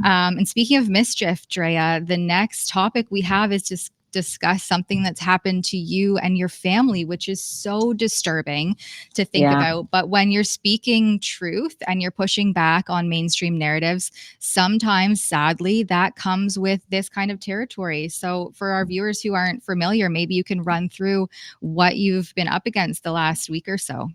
And speaking of mischief, Drea, the next topic we have is just discuss something that's happened to you and your family, which is so disturbing to think Yeah. about. But when you're speaking truth and you're pushing back on mainstream narratives, sometimes, sadly, that comes with this kind of territory. So, for our viewers who aren't familiar, maybe you can run through what you've been up against the last week or so.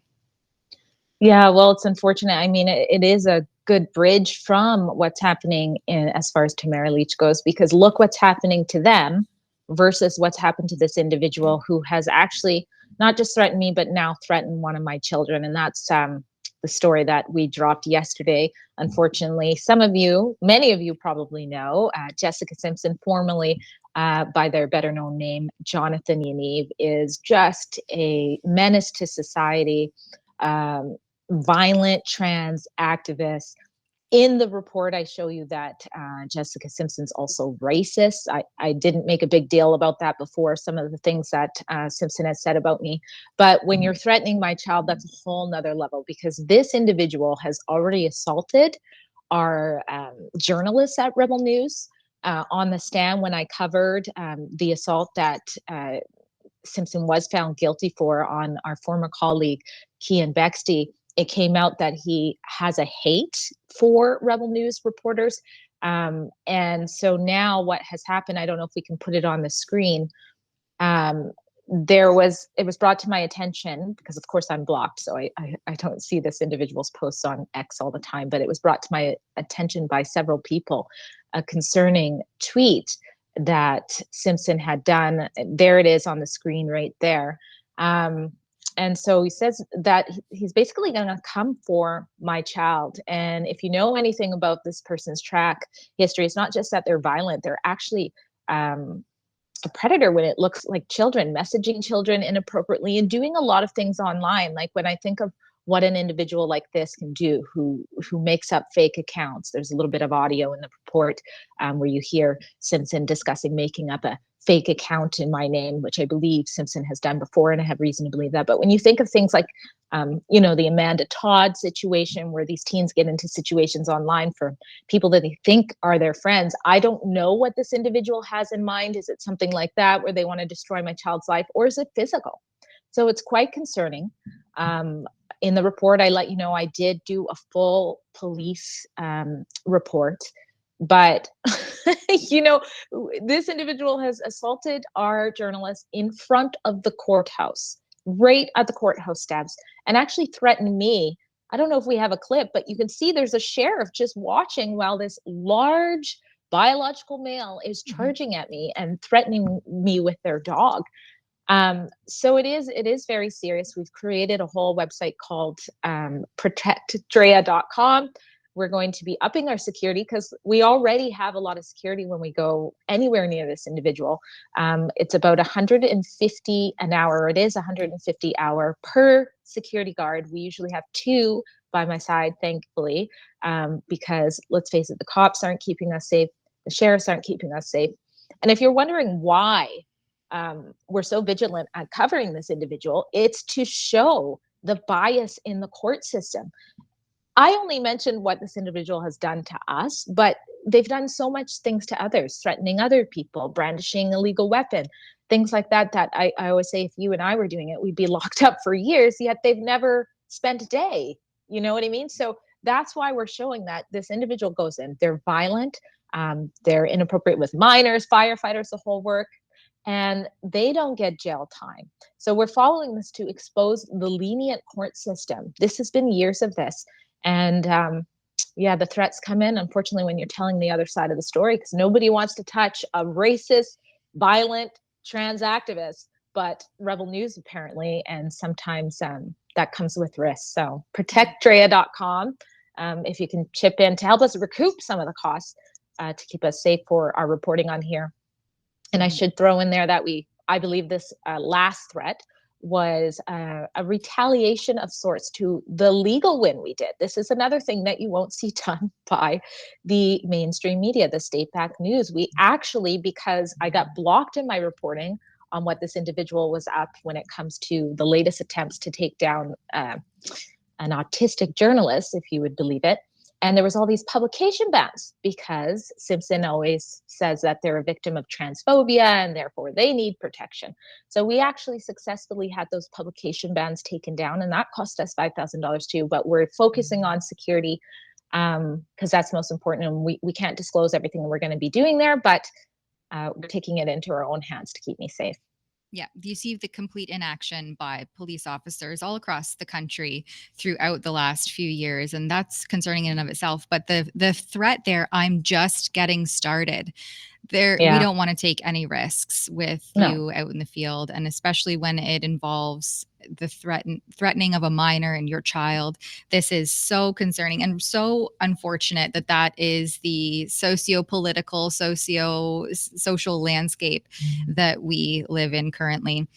Yeah, well, it's unfortunate. I mean, it is a good bridge from what's happening as far as Tamara Leach goes, because look what's happening to them versus what's happened to this individual who has actually not just threatened me, but now threatened one of my children. And that's the story that we dropped yesterday. Unfortunately, many of you probably know, Jessica Simpson, formerly by their better known name, Jonathan Yaniv, is just a menace to society. Violent trans activist. In the report, I show you that Jessica Simpson's also racist. I didn't make a big deal about that before, some of the things that Simpson has said about me. But when you're threatening my child, that's a whole nother level, because this individual has already assaulted our journalists at Rebel News on the stand when I covered the assault that Simpson was found guilty for on our former colleague, Kian Bexty. It came out that he has a hate for Rebel News reporters. And so now what has happened, I don't know if we can put it on the screen. It was brought to my attention, because of course I'm blocked, so I don't see this individual's posts on X all the time, but it was brought to my attention by several people, a concerning tweet that Simpson had done. There it is on the screen right there. And so he says that he's basically going to come for my child. And if you know anything about this person's track history, it's not just that they're violent, they're actually a predator when it looks like children, messaging children inappropriately and doing a lot of things online. Like when I think of what an individual like this can do, who makes up fake accounts. There's a little bit of audio in the report where you hear Simpson discussing making up a fake account in my name, which I believe Simpson has done before, and I have reason to believe that. But when you think of things like, the Amanda Todd situation, where these teens get into situations online for people that they think are their friends, I don't know what this individual has in mind. Is it something like that, where they want to destroy my child's life, or is it physical? So it's quite concerning. In the report, I let you know I did do a full police report, but this individual has assaulted our journalist in front of the courthouse, right at the courthouse steps, and actually threatened me. I don't know if we have a clip, but you can see there's a sheriff just watching while this large biological male is charging at me and threatening me with their dog. So it is very serious. We've created a whole website called protectdrea.com. We're going to be upping our security, because we already have a lot of security when we go anywhere near this individual. It's about 150 an hour. It is 150 hour per security guard. We usually have two by my side, thankfully, because let's face it, the cops aren't keeping us safe. The sheriffs aren't keeping us safe. And if you're wondering why we're so vigilant at covering this individual, it's to show the bias in the court system. I only mentioned what this individual has done to us, but they've done so much things to others, threatening other people, brandishing a legal weapon, things like that, that I always say, if you and I were doing it, we'd be locked up for years, yet they've never spent a day. You know what I mean? So that's why we're showing that this individual goes in. They're violent. They're inappropriate with minors, firefighters, the whole work. And they don't get jail time. So we're following this to expose the lenient court system. This has been years of this. And the threats come in, unfortunately, when you're telling the other side of the story, because nobody wants to touch a racist, violent, trans activist, but Rebel News apparently, and sometimes that comes with risk. So protectdrea.com, if you can chip in to help us recoup some of the costs to keep us safe for our reporting on here. And I should throw in there that I believe this last threat was a retaliation of sorts to the legal win we did. This is another thing that you won't see done by the mainstream media, the state-backed news. We actually, because I got blocked in my reporting on what this individual was up when it comes to the latest attempts to take down an autistic journalist, if you would believe it, And there was all these publication bans because Simpson always says that they're a victim of transphobia and therefore they need protection. So we actually successfully had those publication bans taken down, and that cost us $5,000 too. But we're focusing on security because that's most important, and we can't disclose everything we're going to be doing there, but we're taking it into our own hands to keep me safe. Yeah, you see the complete inaction by police officers all across the country throughout the last few years, and that's concerning in and of itself. But the threat there, I'm just getting started. There, we Yeah. don't want to take any risks with No. you out in the field, and especially when it involves the threatening of a minor and your child. This is so concerning and so unfortunate that that is the socio-political, social landscape that we live in currently.